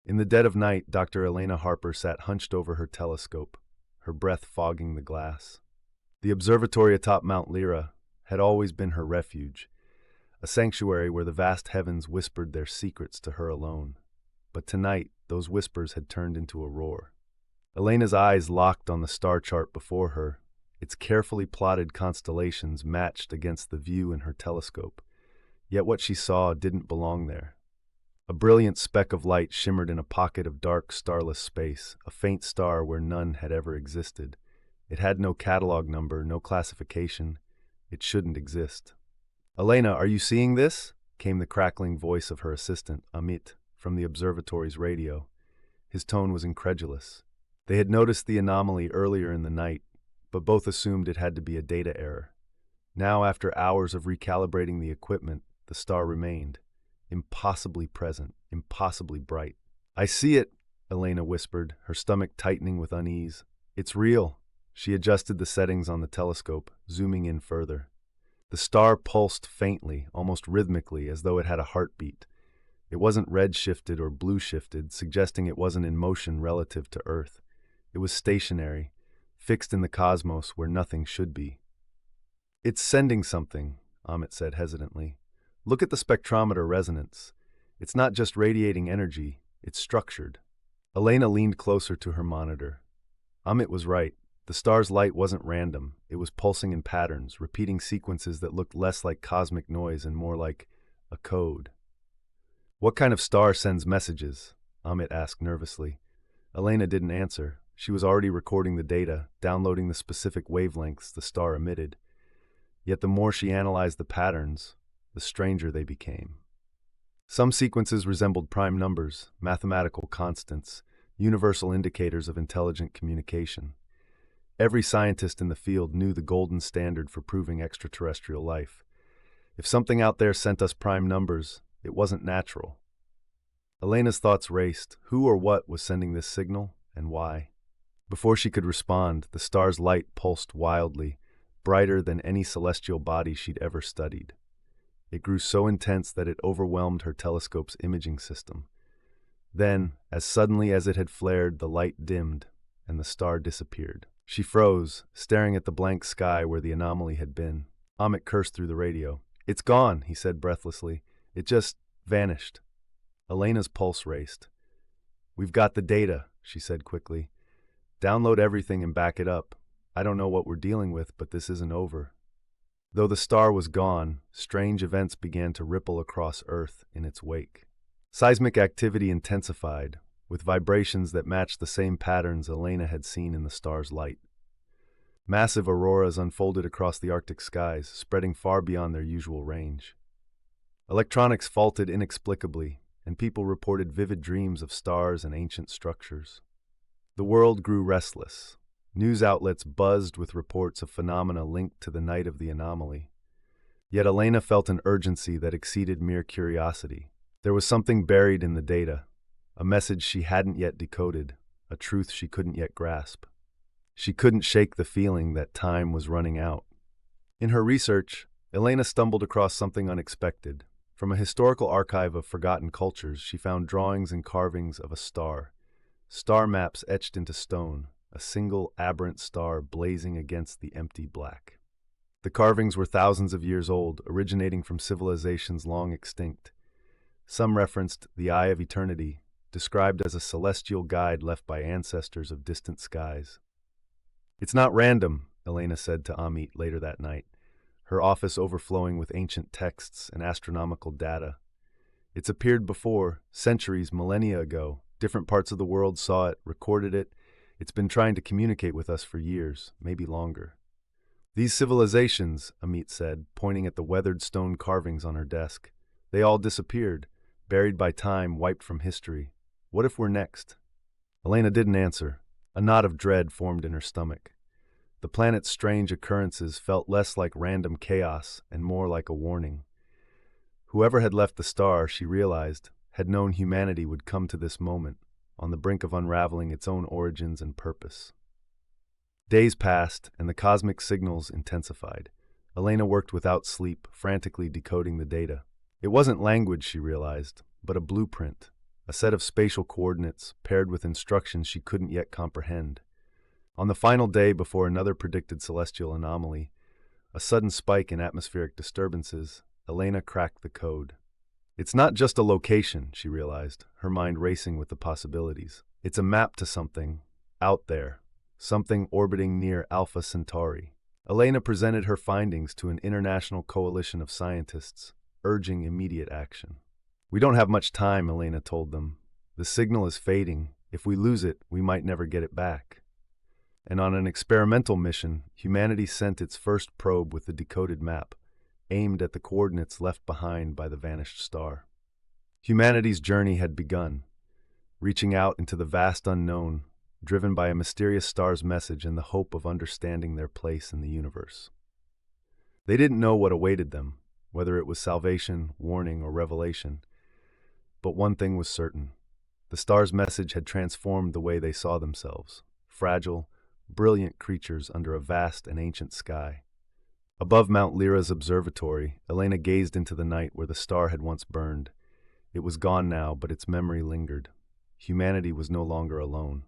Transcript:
In the dead of night, Dr. Elena Harper sat hunched over her telescope, her breath fogging the glass. The observatory atop Mount Lyra had always been her refuge, a sanctuary where the vast heavens whispered their secrets to her alone. But tonight, those whispers had turned into a roar. Elena's eyes locked on the star chart before her, its carefully plotted constellations matched against the view in her telescope. Yet what she saw didn't belong there. A brilliant speck of light shimmered in a pocket of dark, starless space, a faint star where none had ever existed. It had no catalog number, no classification. It shouldn't exist. "Elena, are you seeing this?" came the crackling voice of her assistant, Amit, from the observatory's radio. His tone was incredulous. They had noticed the anomaly earlier in the night, but both assumed it had to be a data error. Now, after hours of recalibrating the equipment, the star remained. Impossibly present, impossibly bright. "I see it," Elena whispered, her stomach tightening with unease. "It's real." She adjusted the settings on the telescope, zooming in further. The star pulsed faintly, almost rhythmically, as though it had a heartbeat. It wasn't red-shifted or blue-shifted, suggesting it wasn't in motion relative to Earth. It was stationary, fixed in the cosmos where nothing should be. "It's sending something," Amit said hesitantly. "Look at the spectrometer resonance. It's not just radiating energy, it's structured." Elena leaned closer to her monitor. Amit was right. The star's light wasn't random. It was pulsing in patterns, repeating sequences that looked less like cosmic noise and more like a code. "What kind of star sends messages?" Amit asked nervously. Elena didn't answer. She was already recording the data, downloading the specific wavelengths the star emitted. Yet the more she analyzed the patterns, the stranger they became. Some sequences resembled prime numbers, mathematical constants, universal indicators of intelligent communication. Every scientist in the field knew the golden standard for proving extraterrestrial life. If something out there sent us prime numbers, it wasn't natural. Elena's thoughts raced. Who or what was sending this signal, and why? Before she could respond, the star's light pulsed wildly, brighter than any celestial body she'd ever studied. It grew so intense that it overwhelmed her telescope's imaging system. Then, as suddenly as it had flared, the light dimmed, and the star disappeared. She froze, staring at the blank sky where the anomaly had been. Amit cursed through the radio. "It's gone," he said breathlessly. "It just vanished." Elena's pulse raced. "We've got the data," she said quickly. "Download everything and back it up. I don't know what we're dealing with, but this isn't over." Though the star was gone, strange events began to ripple across Earth in its wake. Seismic activity intensified, with vibrations that matched the same patterns Elena had seen in the star's light. Massive auroras unfolded across the Arctic skies, spreading far beyond their usual range. Electronics faulted inexplicably, and people reported vivid dreams of stars and ancient structures. The world grew restless. News outlets buzzed with reports of phenomena linked to the night of the anomaly. Yet Elena felt an urgency that exceeded mere curiosity. There was something buried in the data, a message she hadn't yet decoded, a truth she couldn't yet grasp. She couldn't shake the feeling that time was running out. In her research, Elena stumbled across something unexpected. From a historical archive of forgotten cultures, she found drawings and carvings of a star maps etched into stone, a single aberrant star blazing against the empty black. The carvings were thousands of years old, originating from civilizations long extinct. Some referenced the Eye of Eternity, described as a celestial guide left by ancestors of distant skies. "It's not random," Elena said to Amit later that night, her office overflowing with ancient texts and astronomical data. "It's appeared before, centuries, millennia ago. Different parts of the world saw it, recorded it. It's been trying to communicate with us for years, maybe longer." "These civilizations," Amit said, pointing at the weathered stone carvings on her desk, "they all disappeared, buried by time, wiped from history. What if we're next?" Elena didn't answer. A knot of dread formed in her stomach. The planet's strange occurrences felt less like random chaos and more like a warning. Whoever had left the star, she realized, had known humanity would come to this moment, on the brink of unraveling its own origins and purpose. Days passed, and the cosmic signals intensified. Elena worked without sleep, frantically decoding the data. It wasn't language, she realized, but a blueprint, a set of spatial coordinates paired with instructions she couldn't yet comprehend. On the final day before another predicted celestial anomaly, a sudden spike in atmospheric disturbances, Elena cracked the code. It's not just a location, she realized, her mind racing with the possibilities. It's a map to something out there, something orbiting near Alpha Centauri. Elena presented her findings to an international coalition of scientists, urging immediate action. We don't have much time, Elena told them. The signal is fading. If we lose it, we might never get it back. And on an experimental mission, humanity sent its first probe with the decoded map, aimed at the coordinates left behind by the vanished star. Humanity's journey had begun, reaching out into the vast unknown, driven by a mysterious star's message and the hope of understanding their place in the universe. They didn't know what awaited them, whether it was salvation, warning, or revelation. But one thing was certain. The star's message had transformed the way they saw themselves, fragile, brilliant creatures under a vast and ancient sky. Above Mount Lyra's observatory, Elena gazed into the night where the star had once burned. It was gone now, but its memory lingered. Humanity was no longer alone.